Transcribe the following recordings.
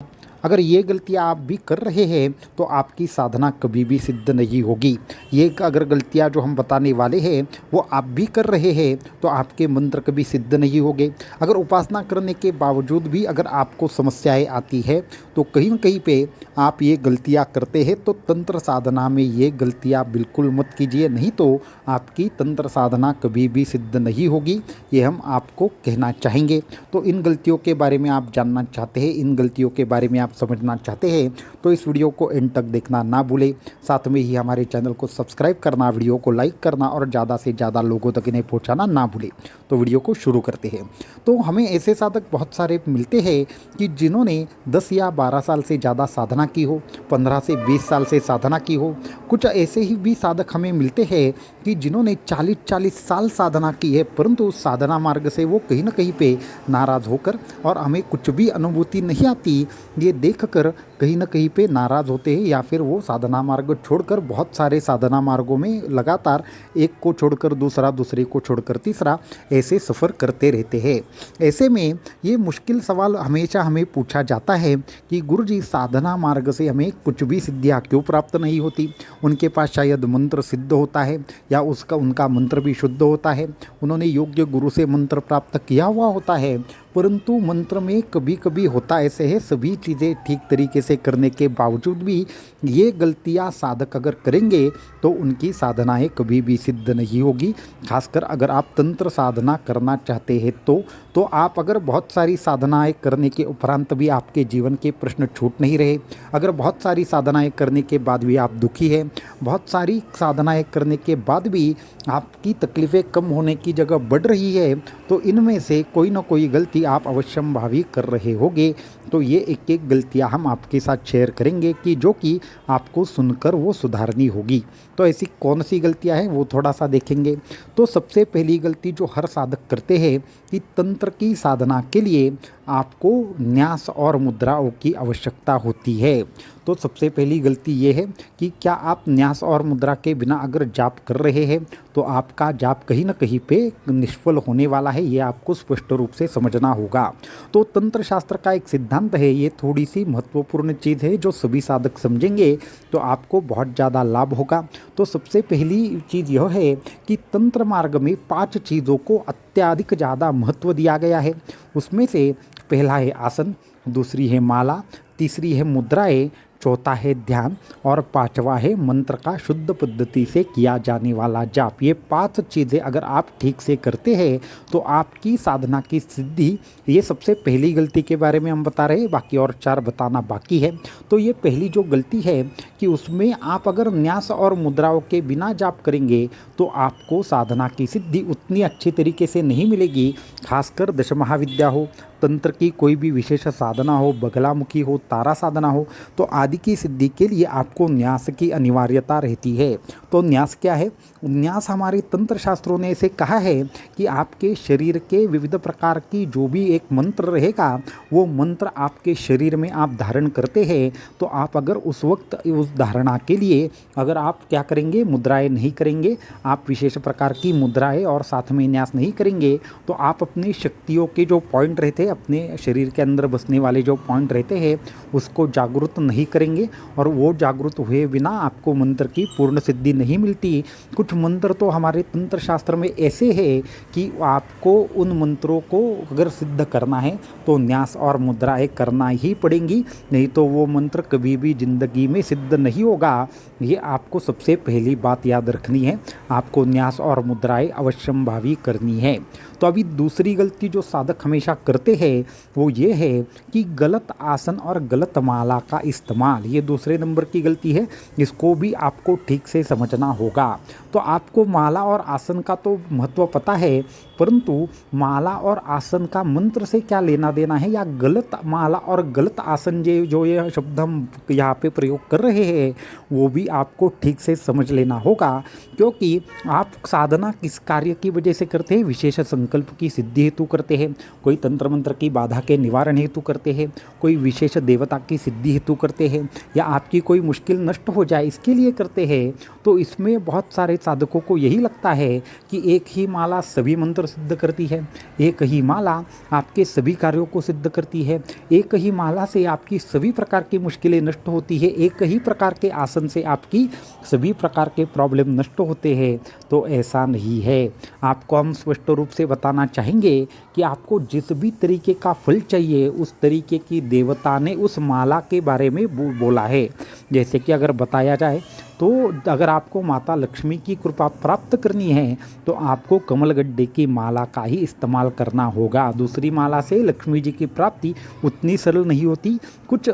अगर ये गलतियाँ आप भी कर रहे हैं तो आपकी साधना कभी भी सिद्ध नहीं होगी। ये अगर गलतियाँ जो हम बताने वाले हैं वो आप भी कर रहे हैं तो आपके मंत्र कभी सिद्ध नहीं होंगे। अगर उपासना करने के बावजूद भी अगर आपको समस्याएं आती है तो कहीं न कहीं पे आप ये गलतियाँ करते हैं, तो तंत्र साधना में ये गलतियाँ बिल्कुल मत कीजिए, नहीं तो आपकी तंत्र साधना कभी भी सिद्ध नहीं होगी। ये हम आपको कहना चाहेंगे। तो इन गलतियों के बारे में आप जानना चाहते हैं, इन गलतियों के बारे में आप समझना चाहते हैं तो इस वीडियो को एंड तक देखना ना भूलें। साथ में ही हमारे चैनल को सब्सक्राइब करना, वीडियो को लाइक करना और ज़्यादा से ज़्यादा लोगों तक इन्हें पहुंचाना ना भूलें। तो वीडियो को शुरू करते हैं। तो हमें ऐसे साधक बहुत सारे मिलते हैं कि जिन्होंने 10 या 12 साल से ज़्यादा साधना की हो, 15 से 20 साल से साधना की हो। कुछ ऐसे ही भी साधक हमें मिलते हैं कि जिन्होंने 40-40 साल साधना की है, परंतु उस साधना मार्ग से वो कहीं ना कहीं पे नाराज़ होकर, और हमें कुछ भी अनुभूति नहीं आती ये देखकर कहीं ना कहीं पे नाराज़ होते हैं, या फिर वो साधना मार्ग छोड़कर बहुत सारे साधना मार्गों में लगातार एक को छोड़कर दूसरा, दूसरे को छोड़कर तीसरा, ऐसे सफ़र करते रहते हैं। ऐसे में ये मुश्किल सवाल हमेशा हमें पूछा जाता है कि गुरुजी, साधना मार्ग से हमें कुछ भी सिद्धियाँ क्यों प्राप्त नहीं होती? उनके पास शायद मंत्र सिद्ध होता है या उनका मंत्र भी शुद्ध होता है, उन्होंने योग्य गुरु से मंत्र प्राप्त किया हुआ होता है, परंतु मंत्र में कभी कभी होता ऐसे है, सभी चीज़ें ठीक तरीके से करने के बावजूद भी ये गलतियां साधक अगर करेंगे तो उनकी साधनाएं कभी भी सिद्ध नहीं होगी। खासकर अगर आप तंत्र साधना करना चाहते हैं तो आप अगर बहुत सारी साधनाएं करने के उपरांत भी आपके जीवन के प्रश्न छूट नहीं रहे, अगर बहुत सारी साधनाएं करने के बाद भी आप दुखी हैं, बहुत सारी साधनाएं करने के बाद भी आपकी तकलीफ़ें कम होने की जगह बढ़ रही है, तो इनमें से कोई ना कोई गलती आप अवश्यंभावी कर रहे होंगे। तो ये एक एक गलतियां हम आपके साथ शेयर करेंगे कि जो कि आपको सुनकर वो सुधारनी होगी। तो ऐसी कौन सी गलतियां हैं वो थोड़ा सा देखेंगे। तो सबसे पहली गलती जो हर साधक करते हैं कि तंत्र की साधना के लिए आपको न्यास और मुद्राओं की आवश्यकता होती है। तो सबसे पहली गलती ये है कि क्या आप न्यास और मुद्रा के बिना अगर जाप कर रहे हैं तो आपका जाप कहीं ना कहीं पे निष्फल होने वाला है, ये आपको स्पष्ट रूप से समझना होगा। तो तंत्र शास्त्र का एक सिद्धांत है, ये थोड़ी सी महत्वपूर्ण चीज़ है जो सभी साधक समझेंगे तो आपको बहुत ज़्यादा लाभ होगा। तो सबसे पहली चीज़ यह है कि तंत्र मार्ग में 5 चीज़ों को अत्यधिक ज़्यादा महत्व दिया गया है। उसमें से पहला है आसन, दूसरी है माला, तीसरी है मुद्राएं, चौथा है ध्यान और पांचवा है मंत्र का शुद्ध पद्धति से किया जाने वाला जाप। ये 5 चीज़ें अगर आप ठीक से करते हैं तो आपकी साधना की सिद्धि, ये सबसे पहली गलती के बारे में हम बता रहे हैं, बाकी और 4 बताना बाकी है। तो ये पहली जो गलती है कि उसमें आप अगर न्यास और मुद्राओं के बिना जाप करेंगे तो आपको साधना की सिद्धि उतनी अच्छी तरीके से नहीं मिलेगी। खासकर दश महाविद्या हो, तंत्र की कोई भी विशेष साधना हो, बगलामुखी हो, तारा साधना हो, तो आदि की सिद्धि के लिए आपको न्यास की अनिवार्यता रहती है। तो न्यास क्या है? न्यास हमारे तंत्र शास्त्रों ने इसे कहा है कि आपके शरीर के विविध प्रकार की जो भी एक मंत्र रहेगा, वो मंत्र आपके शरीर में आप धारण करते हैं, तो आप अगर उस वक्त उस धारणा के लिए अगर आप क्या करेंगे, मुद्राएं नहीं करेंगे, आप विशेष प्रकार की मुद्राएं और साथ में न्यास नहीं करेंगे, तो आप अपनी शक्तियों के जो पॉइंट रहते हैं, अपने शरीर के अंदर बसने वाले जो पॉइंट रहते हैं, उसको जागृत नहीं करेंगे, और वो जागृत हुए बिना आपको मंत्र की पूर्ण सिद्धि नहीं मिलती। कुछ मंत्र तो हमारे तंत्र शास्त्र में ऐसे हैं कि आपको उन मंत्रों को अगर सिद्ध करना है तो न्यास और मुद्राएं करना ही पड़ेंगी, नहीं तो वो मंत्र कभी भी जिंदगी में सिद्ध नहीं होगा। ये आपको सबसे पहली बात याद रखनी है, आपको न्यास और मुद्राएं अवश्यंभावी करनी है। तो अभी दूसरी गलती जो साधक हमेशा करते हैं वो ये है कि गलत आसन और गलत माला का इस्तेमाल, ये दूसरे नंबर की गलती है। इसको भी आपको ठीक से समझना होगा। तो आपको माला और आसन का तो महत्व पता है, परंतु माला और आसन का मंत्र से क्या लेना देना है, या गलत माला और गलत आसन जो ये शब्द हम यहाँ पे प्रयोग कर रहे हैं वो भी आपको ठीक से समझ लेना होगा। क्योंकि आप साधना किस कार्य की वजह से करते हैं? विशेष संकल्प की सिद्धि हेतु करते हैं, कोई तंत्र मंत्र की बाधा के निवारण हेतु करते हैं, कोई विशेष देवता की सिद्धि हेतु करते हैं, या आपकी कोई मुश्किल नष्ट हो जाए इसके लिए करते हैं। तो इसमें बहुत सारे साधकों को यही लगता है कि एक ही माला सभी मंत्र सिद्ध करती है। एक ही माला आपके सभी कार्यों को सिद्ध करती है। एक ही माला से आपकी सभी प्रकार की मुश्किलें नष्ट होती है। एक ही प्रकार के आसन से आपकी सभी प्रकार के प्रॉब्लम नष्ट होते हैं। तो ऐसा नहीं है। आपको हम स्पष्ट रूप से बताना चाहेंगे कि आपको जिस भी तरीके का फल चाहिए उस तरीके की देवता ने उस माला के बारे में बोला है। जैसे कि अगर बताया जाए तो अगर आपको माता लक्ष्मी की कृपा प्राप्त करनी है तो आपको कमलगड्ढे की माला का ही इस्तेमाल करना होगा। दूसरी माला से लक्ष्मी जी की प्राप्ति उतनी सरल नहीं होती। कुछ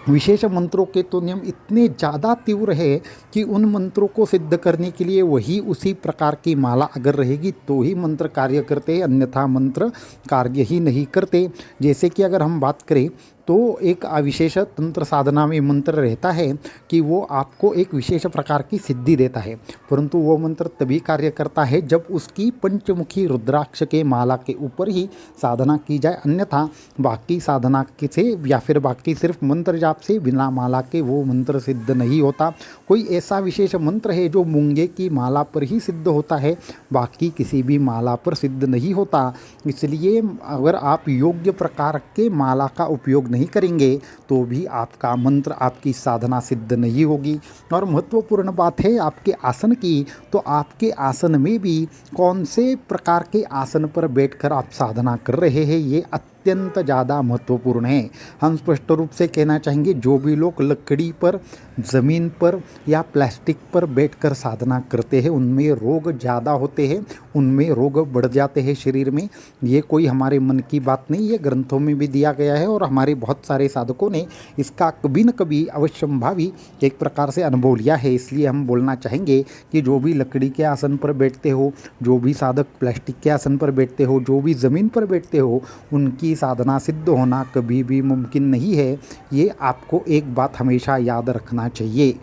विशेष मंत्रों के तो नियम इतने ज़्यादा तीव्र है कि उन मंत्रों को सिद्ध करने के लिए वही उसी प्रकार की माला अगर रहेगी तो ही मंत्र कार्य करते हैं, अन्यथा मंत्र कार्य ही नहीं करते। जैसे कि अगर हम बात करें तो एक विशेष तंत्र साधना में मंत्र रहता है कि वो आपको एक विशेष प्रकार की सिद्धि देता है, परंतु वो मंत्र तभी कार्य करता है जब उसकी पंचमुखी रुद्राक्ष के माला के ऊपर ही साधना की जाए, अन्यथा बाकी साधना से या फिर बाकी सिर्फ मंत्र जाप से बिना माला के वो मंत्र सिद्ध नहीं होता। कोई ऐसा विशेष मंत्र है जो मूंगे की माला पर ही सिद्ध होता है, बाकी किसी भी माला पर सिद्ध नहीं होता। इसलिए अगर आप योग्य प्रकार के माला का उपयोग नहीं करेंगे तो भी आपका मंत्र, आपकी साधना सिद्ध नहीं होगी। और महत्वपूर्ण बात है आपके आसन की, तो आपके आसन में भी कौन से प्रकार के आसन पर बैठकर आप साधना कर रहे हैं ये अत्यंत ज़्यादा महत्वपूर्ण है। हम स्पष्ट रूप से कहना चाहेंगे जो भी लोग लकड़ी पर, ज़मीन पर या प्लास्टिक पर बैठकर साधना करते हैं उनमें रोग ज़्यादा होते हैं, उनमें रोग बढ़ जाते हैं शरीर में। ये कोई हमारे मन की बात नहीं, ये ग्रंथों में भी दिया गया है और हमारे बहुत सारे साधकों ने इसका कभी न कभी अवश्यंभावी एक प्रकार से अनुभव लिया है। इसलिए हम बोलना चाहेंगे कि जो भी लकड़ी के आसन पर बैठते हो, जो भी साधक प्लास्टिक के आसन पर बैठते हो, जो भी ज़मीन पर बैठते हो, उनकी साधना सिद्ध होना कभी भी मुमकिन नहीं है। ये आपको एक बात हमेशा याद रखना चाहिए।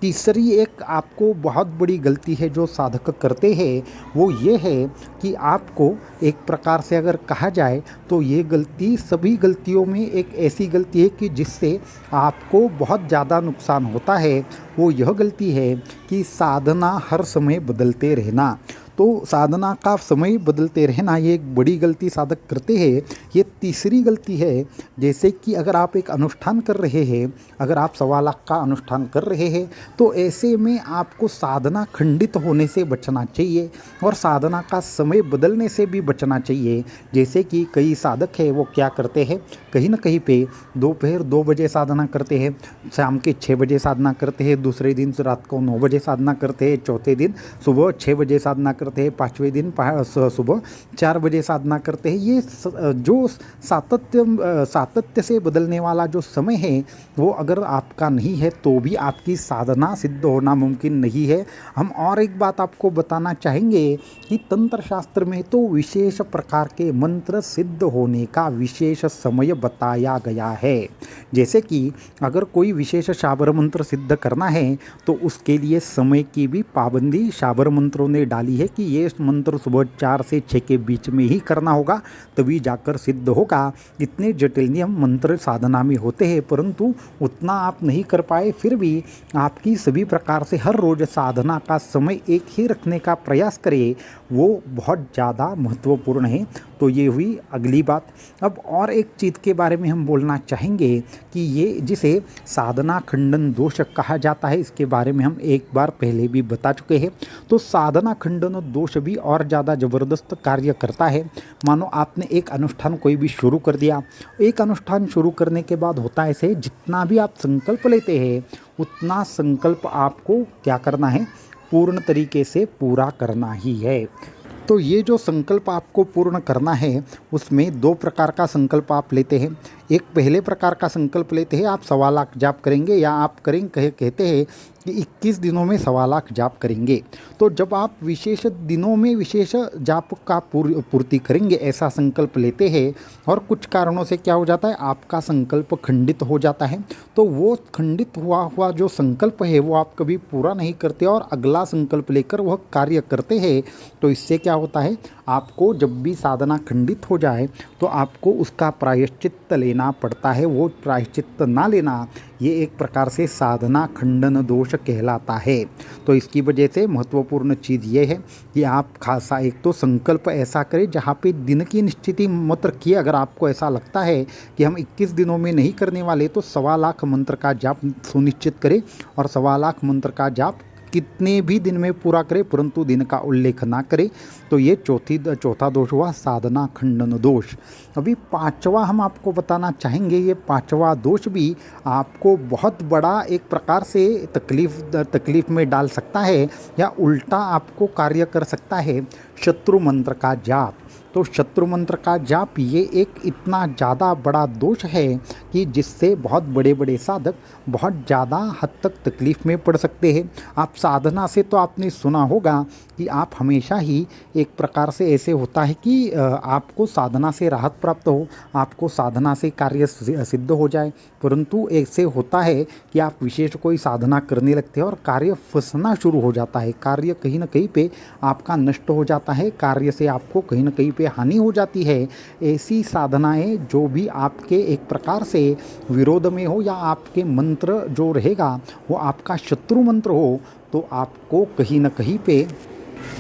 तीसरी एक आपको बहुत बड़ी गलती है जो साधक करते हैं वो ये है कि आपको एक प्रकार से अगर कहा जाए तो ये गलती सभी गलतियों में एक ऐसी गलती है कि जिससे आपको बहुत ज़्यादा नुकसान होता है। वो यह गलती है कि साधना हर समय बदलते रहना। तो साधना का समय बदलते रहना ये एक बड़ी गलती साधक करते हैं। ये तीसरी गलती है, जैसे कि अगर आप एक अनुष्ठान कर रहे हैं, अगर आप 1.25 लाख का अनुष्ठान कर रहे हैं तो ऐसे में आपको साधना खंडित होने से बचना चाहिए और साधना का समय बदलने से भी बचना चाहिए। जैसे कि कई साधक हैं वो क्या करते हैं, कहीं ना कहीं पे दोपहर 2 बजे साधना करते हैं, शाम के 6 बजे साधना करते हैं, दूसरे दिन रात को 9 बजे साधना करते हैं, चौथे दिन सुबह 6 बजे साधना करते हैं, 5वें दिन सुबह 4 बजे साधना करते हैं। ये जो सातत्य से बदलने वाला जो समय है वो अगर आपका नहीं है तो भी आपकी साधना सिद्ध होना मुमकिन नहीं है। हम और एक बात आपको बताना चाहेंगे कि तंत्र शास्त्र में तो विशेष प्रकार के मंत्र सिद्ध होने का विशेष समय बताया गया है। जैसे कि अगर कोई विशेष शाबर मंत्र सिद्ध करना है तो उसके लिए समय की भी पाबंदी शाबर मंत्रों ने डाली है कि ये मंत्र सुबह 4 से 6 के बीच में ही करना होगा तभी जाकर सिद्ध होगा। इतने जटिल नियम मंत्र साधना में होते हैं, परंतु उतना आप नहीं कर पाए फिर भी आपकी सभी प्रकार से हर रोज साधना का समय एक ही रखने का प्रयास करें, वो बहुत ज़्यादा महत्वपूर्ण है। तो ये हुई अगली बात। अब और एक चीज़ के बारे में हम बोलना चाहेंगे कि ये जिसे साधना खंडन दोष कहा जाता है, इसके बारे में हम एक बार पहले भी बता चुके हैं। तो साधना खंडन दोष भी और ज़्यादा ज़बरदस्त कार्य करता है। मानो आपने एक अनुष्ठान कोई भी शुरू कर दिया, एक अनुष्ठान शुरू करने के बाद होता ऐसे जितना भी आप संकल्प लेते हैं उतना संकल्प आपको क्या करना है, पूर्ण तरीके से पूरा करना ही है। तो ये जो संकल्प आपको पूर्ण करना है उसमें 2 प्रकार का संकल्प आप लेते हैं। एक पहले प्रकार का संकल्प लेते हैं आप 1.25 लाख जाप करेंगे, या आप कहते हैं कि 21 दिनों में 1.25 लाख जाप करेंगे। तो जब आप विशेष दिनों में विशेष जाप का पूर्ति करेंगे ऐसा संकल्प लेते हैं और कुछ कारणों से क्या हो जाता है, आपका संकल्प खंडित हो जाता है, तो वो खंडित हुआ जो संकल्प है वो आप कभी पूरा नहीं करते और अगला संकल्प लेकर वह कार्य करते हैं। तो इससे क्या होता है, आपको जब भी साधना खंडित हो जाए तो आपको उसका प्रायश्चित्त लेना पड़ता है। वो प्रायश्चित्त ना लेना ये एक प्रकार से साधना खंडन दोष कहलाता है। तो इसकी वजह से महत्वपूर्ण चीज़ ये है कि आप खासा एक तो संकल्प ऐसा करें जहाँ पे दिन की निश्चिति मत रखिए। अगर आपको ऐसा लगता है कि हम 21 दिनों में नहीं करने वाले तो 1.25 लाख मंत्र का जाप सुनिश्चित करें, और 1.25 लाख मंत्र का जाप कितने भी दिन में पूरा करें, परंतु दिन का उल्लेख ना करें। तो ये चौथा दोष हुआ साधना खंडन दोष। अभी पांचवा हम आपको बताना चाहेंगे। ये पांचवा दोष भी आपको बहुत बड़ा एक प्रकार से तकलीफ में डाल सकता है या उल्टा आपको कार्य कर सकता है, शत्रु मंत्र का जाप। तो शत्रु मंत्र का जाप ये एक इतना ज़्यादा बड़ा दोष है कि जिससे बहुत बड़े बड़े साधक बहुत ज़्यादा हद तक तकलीफ़ में पड़ सकते हैं। आप साधना से तो आपने सुना होगा कि आप हमेशा ही एक प्रकार से ऐसे होता है कि आपको साधना से राहत प्राप्त हो, आपको साधना से कार्य सिद्ध हो जाए, परंतु ऐसे होता है कि आप विशेष कोई साधना करने लगते हैं और कार्य फंसना शुरू हो जाता है। कार्य कहीं ना कहीं पे आपका नष्ट हो जाता है, कार्य से आपको कहीं ना कहीं पे हानि हो जाती है। ऐसी साधनाएं जो भी आपके एक प्रकार से विरोध में हो या आपके मंत्र जो रहेगा वो आपका शत्रु मंत्र हो, तो आपको कहीं ना कहीं पे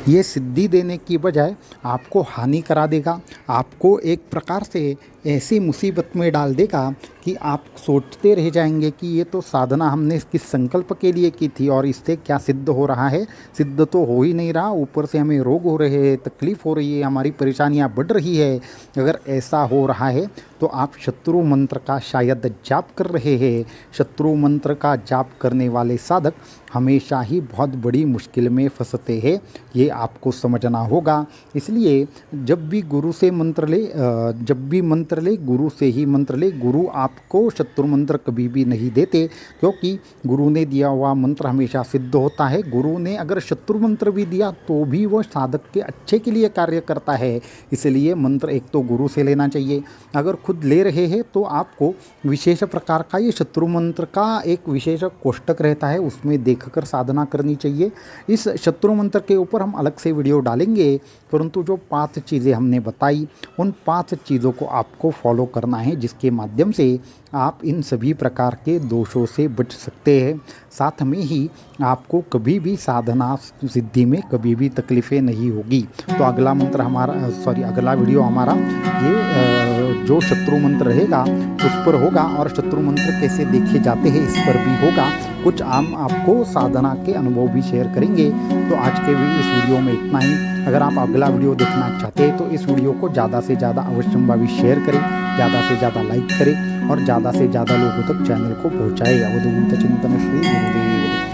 ये सिद्धि देने की बजाय आपको हानि करा देगा। आपको एक प्रकार से ऐसी मुसीबत में डाल देगा कि आप सोचते रह जाएंगे कि ये तो साधना हमने किस संकल्प के लिए की थी और इससे क्या सिद्ध हो रहा है। सिद्ध तो हो ही नहीं रहा, ऊपर से हमें रोग हो रहे हैं, तकलीफ़ हो रही है, हमारी परेशानियां बढ़ रही है। अगर ऐसा हो रहा है तो आप शत्रु मंत्र का शायद जाप कर रहे हैं। शत्रु मंत्र का जाप करने वाले साधक हमेशा ही बहुत बड़ी मुश्किल में फंसते हैं, ये आपको समझना होगा। इसलिए जब भी गुरु से मंत्र ले, जब भी मंत्र ले गुरु से ही मंत्र ले। गुरु आपको शत्रु मंत्र कभी भी नहीं देते, क्योंकि गुरु ने दिया हुआ मंत्र हमेशा सिद्ध होता है। गुरु ने अगर शत्रु मंत्र भी दिया तो भी वह साधक के अच्छे के लिए कार्य करता है। इसलिए मंत्र एक तो गुरु से लेना चाहिए। अगर खुद ले रहे हैं तो आपको विशेष प्रकार का ये शत्रु मंत्र का एक विशेष कोष्टक रहता है, उसमें देखकर साधना करनी चाहिए। इस शत्रु मंत्र के ऊपर हम अलग से वीडियो डालेंगे, परंतु जो 5 चीज़ें हमने बताई उन 5 चीज़ों को आपको फॉलो करना है, जिसके माध्यम से आप इन सभी प्रकार के दोषों से बच सकते हैं। साथ में ही आपको कभी भी साधना सिद्धि में कभी भी तकलीफ़ें नहीं होगी। तो अगला मंत्र हमारा अगला वीडियो हमारा ये जो शत्रु मंत्र रहेगा उस पर होगा, और शत्रु मंत्र कैसे देखे जाते हैं इस पर भी होगा। कुछ आम आपको साधना के अनुभव भी शेयर करेंगे। तो आज के इस वीडियो में इतना ही। अगर आप अगला वीडियो देखना चाहते हैं तो इस वीडियो को ज़्यादा से ज़्यादा अवश्य शेयर करें, ज़्यादा से ज़्यादा लाइक करें और ज़्यादा से ज़्यादा लोगों तक चैनल को पहुँचाएं। अवधूत चिंतन श्री गुरुदेव।